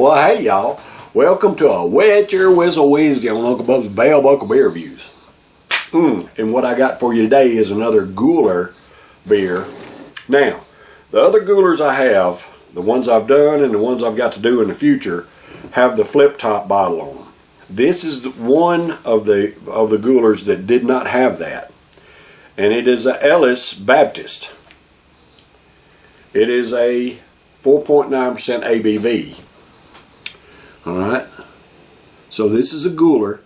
Well, hey y'all, welcome to a Wet Your Whistle Wednesday on Uncle Bub's Bell Buckle Beer Reviews. And what I got for you today is another Goller beer. Now, the other Gollers I have, the ones I've done and the ones I've got to do in the future, have the flip top bottle on them. This is one of the Gollers that did not have that, and it is a Ellis Baptist. It is a 4.9% ABV. Alright, so this is a Goller.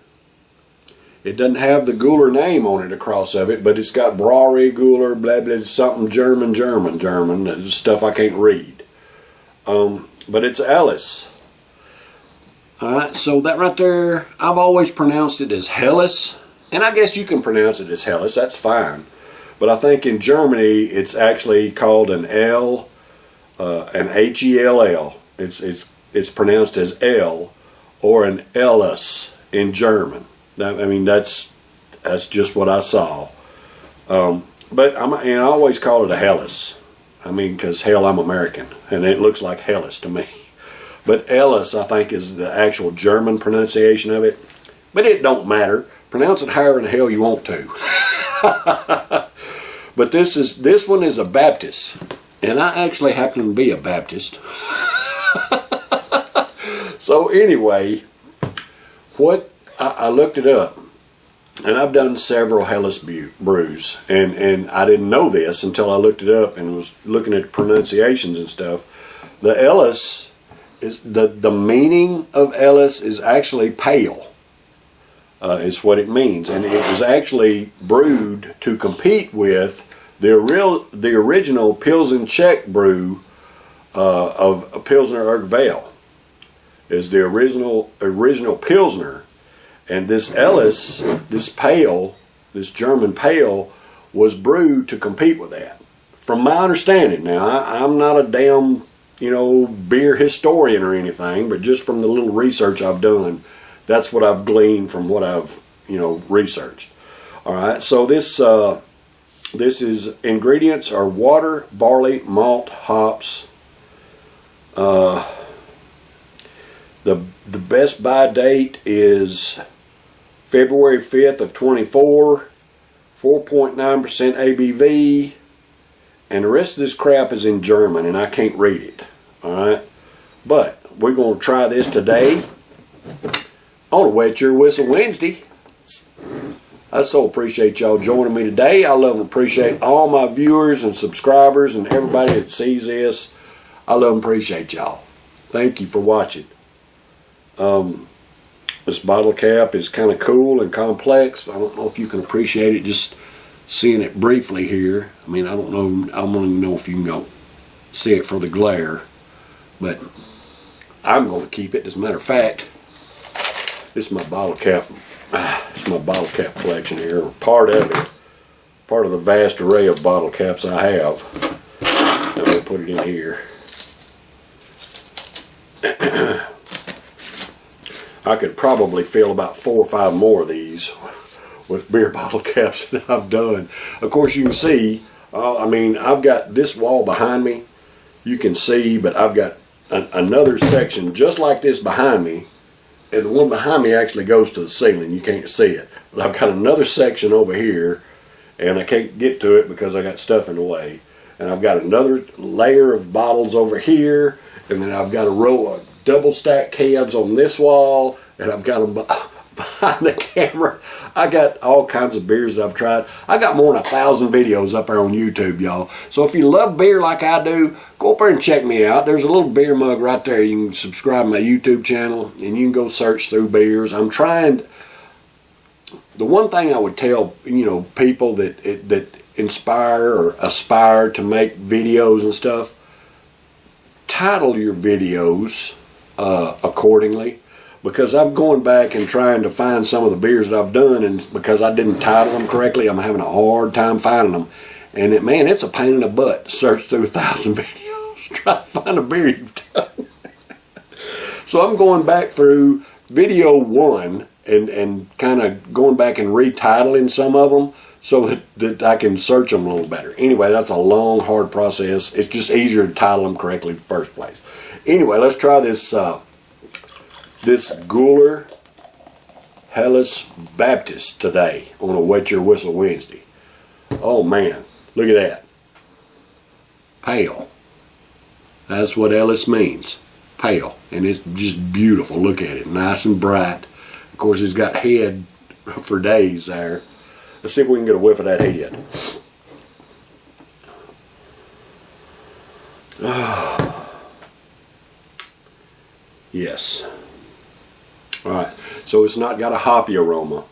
It doesn't have the Goller name on it across of it, but it's got Brewery Goller, blah blah, something German, stuff I can't read. But it's Ellis. Alright, so that right there, I've always pronounced it as Helles, and I guess you can pronounce it as Helles, that's fine. But I think in Germany it's actually called an L, an H-E-L-L. It's pronounced as L or an Ellis in German. I mean, that's just what I saw. But I always call it a Helles. I mean, because hell, I'm American, and it looks like Helles to me. But Ellis, I think, is the actual German pronunciation of it. But it don't matter. Pronounce it however the hell you want to. But this one is a Baptist, and I actually happen to be a Baptist. So anyway, what I looked it up, and I've done several Helles brews, and I didn't know this until I looked it up and was looking at pronunciations and stuff. The Ellis is the meaning of Ellis is actually pale. Is what it means, and it was actually brewed to compete with the original Pilsen Czech brew of Pilsner Urquell. Is the original Pilsner, and this Ellis, this German pale, was brewed to compete with that. From my understanding, now I'm not a damn beer historian or anything, but just from the little research I've done, that's what I've gleaned from what I've researched. All right, so this is ingredients are water, barley, malt, hops. The best buy date is February 5th of 24, 4.9% ABV, and the rest of this crap is in German, and I can't read it. Alright, but we're going to try this today on a Wet Your Whistle Wednesday. I so appreciate y'all joining me today. I love and appreciate all my viewers and subscribers and everybody that sees this. I love and appreciate y'all. Thank you for watching. This bottle cap is kind of cool and complex. I don't know if you can appreciate it just seeing it briefly here. I mean, I don't even know if you can go see it for the glare, but I'm going to keep it. As a matter of fact, this is my bottle cap. It's my bottle cap collection here. Part of it, part of the vast array of bottle caps I have. I'm going to put it in here. I could probably fill about 4 or 5 more of these with beer bottle caps that I've done. Of course, you can see, I've got this wall behind me. You can see, but I've got another section just like this behind me. And the one behind me actually goes to the ceiling. You can't see it. But I've got another section over here, and I can't get to it because I got stuff in the way. And I've got another layer of bottles over here, and then I've got a row of double stacked cans on this wall, and I've got them behind the camera. I got all kinds of beers that I've tried. I got more than 1,000 videos up there on YouTube, y'all. So if you love beer like I do, go up there and check me out. There's a little beer mug right there. You can subscribe to my YouTube channel, and you can go search through beers. I'm trying. The one thing I would tell people that inspire or aspire to make videos and stuff, title your videos accordingly, because I'm going back and trying to find some of the beers that I've done, and because I didn't title them correctly, I'm having a hard time finding them. And it's a pain in the butt to search through 1,000 videos try to find a beer you've done. So I'm going back through video 1 and kind of going back and retitling some of them so that I can search them a little better. Anyway, that's a long, hard process. It's just easier to title them correctly in the first place. Anyway, let's try this this Goller Hellas Baptist today on a Wet Your Whistle Wednesday. Oh man, look at that. Pale. That's what Ellis means. Pale. And it's just beautiful. Look at it. Nice and bright. Of course, it's got head for days there. Let's see if we can get a whiff of that head. Yes. Alright, so it's not got a hoppy aroma.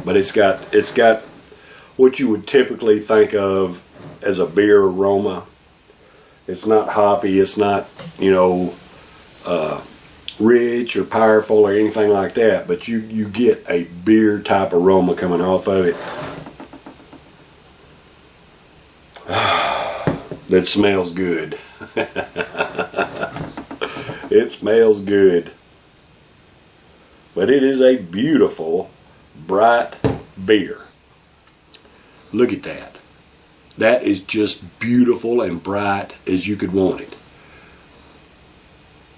But it's got what you would typically think of as a beer aroma. It's not hoppy, it's not, rich or powerful or anything like that, but you get a beer type aroma coming off of it. That smells good. It smells good. But it is a beautiful, bright beer. Look at that. That is just beautiful and bright as you could want it.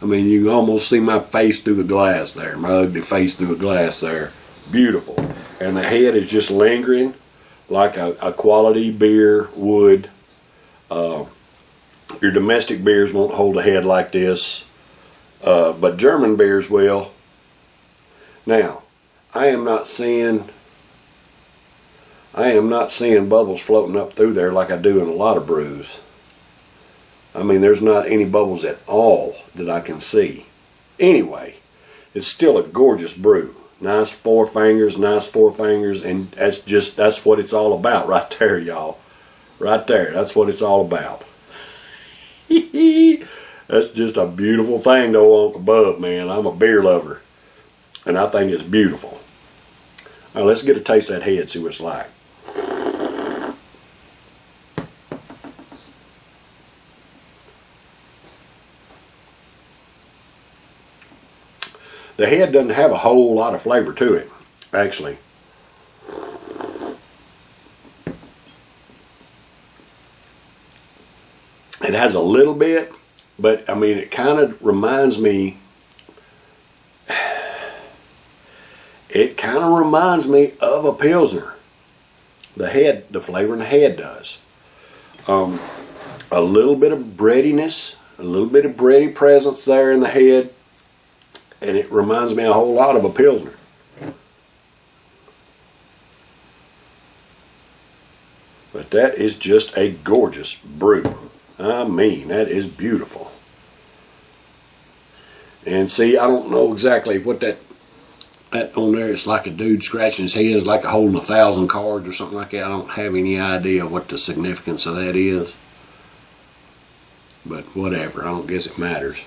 I mean, you can almost see my face through the glass there, my ugly face through the glass there. Beautiful. And the head is just lingering like a quality beer would. Your domestic beers won't hold a head like this, but German beers will. Now, I am not seeing bubbles floating up through there like I do in a lot of brews. I mean, there's not any bubbles at all that I can see. Anyway, it's still a gorgeous brew. Nice four fingers, and that's what it's all about right there, y'all. Right there, that's what it's all about. That's just a beautiful thing though, Uncle Bub, man. I'm a beer lover, and I think it's beautiful. All right, let's get a taste of that head, see what it's like. The head doesn't have a whole lot of flavor to it, actually. It has a little bit, but I mean, it kind of reminds me. It kind of reminds me of a Pilsner. The flavor in the head does. A little bit of breadiness, a little bit of bready presence there in the head, and it reminds me a whole lot of a Pilsner. But that is just a gorgeous brew. I mean, that is beautiful. And see, I don't know exactly what that on there, it's like a dude scratching his head, it's like holding 1,000 cards or something like that. I don't have any idea what the significance of that is. But whatever, I don't guess it matters.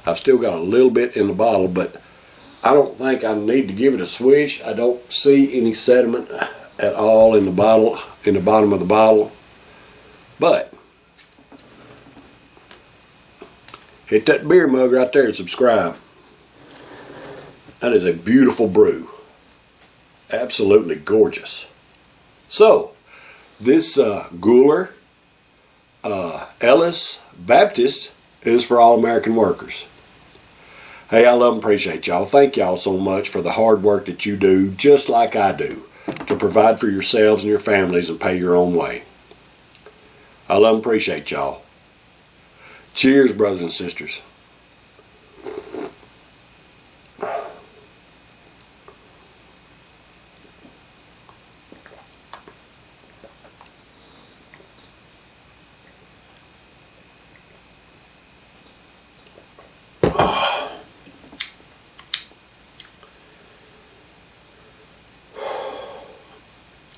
I've still got a little bit in the bottle, but I don't think I need to give it a swish. I don't see any sediment at all in the bottle, in the bottom of the bottle. But hit that beer mug right there and subscribe. That is a beautiful brew. Absolutely gorgeous. So, this Goller Ellis Baptist is for all American workers. Hey, I love and appreciate y'all. Thank y'all so much for the hard work that you do, just like I do, to provide for yourselves and your families and pay your own way. I love and appreciate y'all. Cheers, brothers and sisters.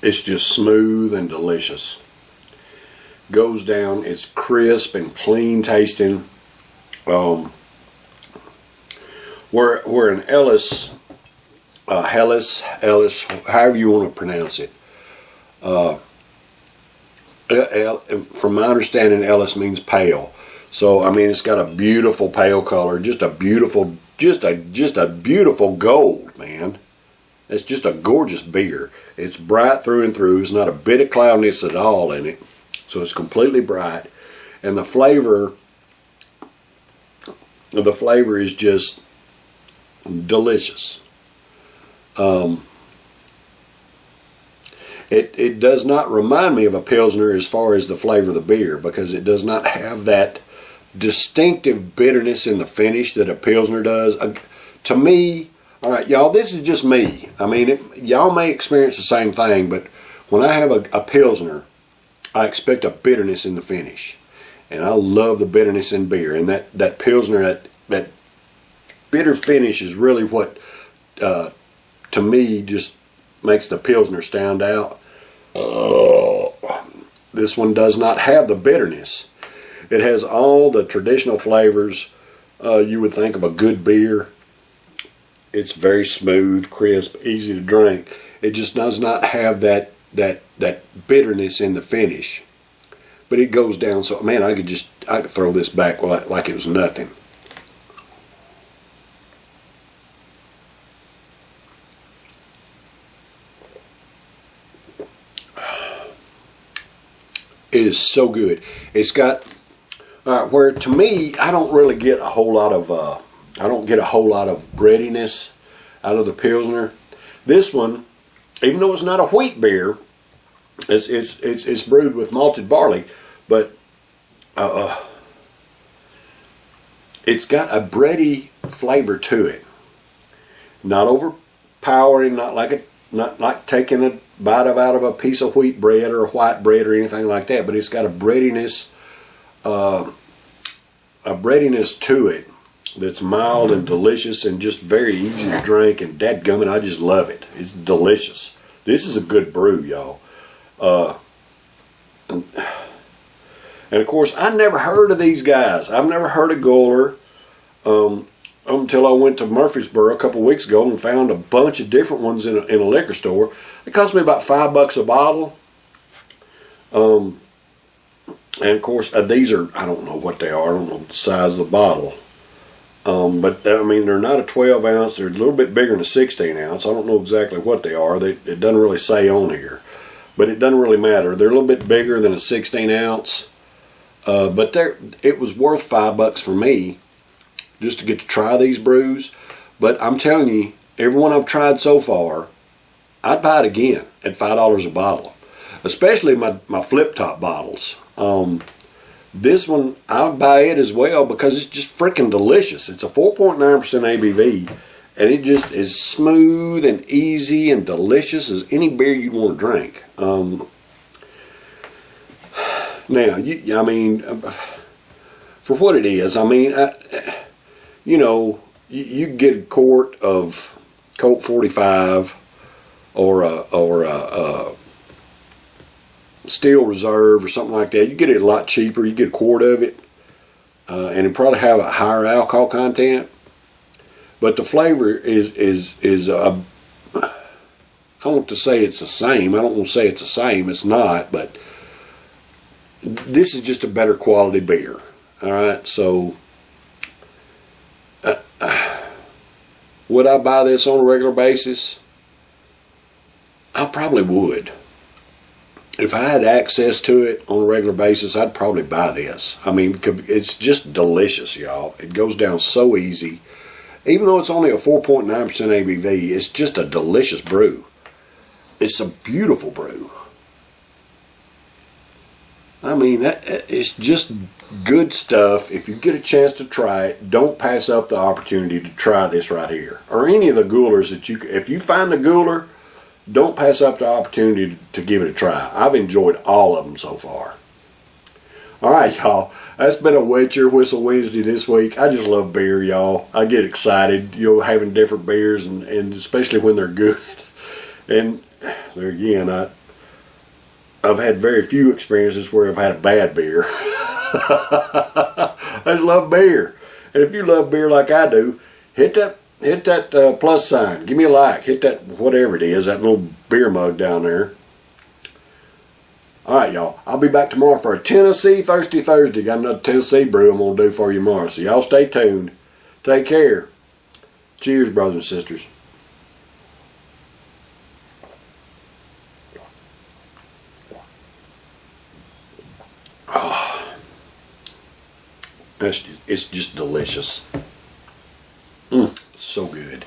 It's just smooth and delicious. Goes down, it's crisp and clean tasting. Where an Ellis, Ellis, however you want to pronounce it. From my understanding, Ellis means pale. So I mean, it's got a beautiful pale color, just a beautiful gold, man. It's just a gorgeous beer. It's bright through and through. There's not a bit of cloudiness at all in it. So it's completely bright. And the flavor the flavor is just delicious. It does not remind me of a Pilsner as far as the flavor of the beer, because it does not have that distinctive bitterness in the finish that a Pilsner does. To me, all right, y'all, this is just me. I mean, y'all may experience the same thing, but when I have a Pilsner, I expect a bitterness in the finish. And I love the bitterness in beer. And that Pilsner, that bitter finish is really what, to me, just makes the Pilsner stand out. This one does not have the bitterness. It has all the traditional flavors you would think of a good beer. It's very smooth, crisp, easy to drink. It just does not have that bitterness in the finish. But it goes down so, man, I could throw this back like it was nothing. It is so good. It's got where, to me, I don't really get a whole lot of breadiness out of the Pilsner. This one, even though it's not a wheat beer, it's brewed with malted barley, but it's got a bready flavor to it. Not overpowering, not like taking a bite out of a piece of wheat bread or white bread or anything like that, but it's got a breadiness to it that's mild and delicious and just very easy to drink, and dadgummit, I just love it. It's delicious. This is a good brew, y'all. And of course, I never heard of these guys. I've never heard of Goller until I went to Murfreesboro a couple weeks ago and found a bunch of different ones in a liquor store. It cost me about $5 a bottle. And of course, these are, I don't know what they are. I don't know the size of the bottle. But I mean, they're not a 12 ounce. They're a little bit bigger than a 16 ounce. I don't know exactly what they are. It doesn't really say on here. But it doesn't really matter. They're a little bit bigger than a 16 ounce. But it was worth $5 for me just to get to try these brews. But I'm telling you, everyone I've tried so far, I'd buy it again at $5 a bottle. Especially my flip top bottles. This one, I would buy it as well because it's just freaking delicious. It's a 4.9% ABV, and it just is smooth and easy and delicious as any beer you want to drink. Now, I mean, for what it is, I mean, you get a quart of Colt 45 or a Steel Reserve or something like that. You get it a lot cheaper. You get a quart of it, and it probably have a higher alcohol content. But the flavor is I don't want to say it's the same. I don't want to say it's the same. It's not. But this is just a better quality beer. All right. So would I buy this on a regular basis? I probably would. If I had access to it on a regular basis, I'd probably buy this. I mean, it's just delicious, y'all. It goes down so easy. Even though it's only a 4.9% ABV, it's just a delicious brew. It's a beautiful brew. I mean, it's just good stuff. If you get a chance to try it, don't pass up the opportunity to try this right here. Or any of the Gollers that if you find a Goller, don't pass up the opportunity to give it a try. I've enjoyed all of them so far. All right, y'all. That's been a Wet Your Whistle Wednesday this week. I just love beer, y'all. I get excited, having different beers, and especially when they're good. And there again, I've had very few experiences where I've had a bad beer. I just love beer. And if you love beer like I do, hit that plus sign. Give me a like. Hit that whatever it is, that little beer mug down there. All right, y'all. I'll be back tomorrow for a Tennessee Thirsty Thursday. Got another Tennessee brew I'm going to do for you tomorrow. So y'all stay tuned. Take care. Cheers, brothers and sisters. Oh, it's just delicious. So good.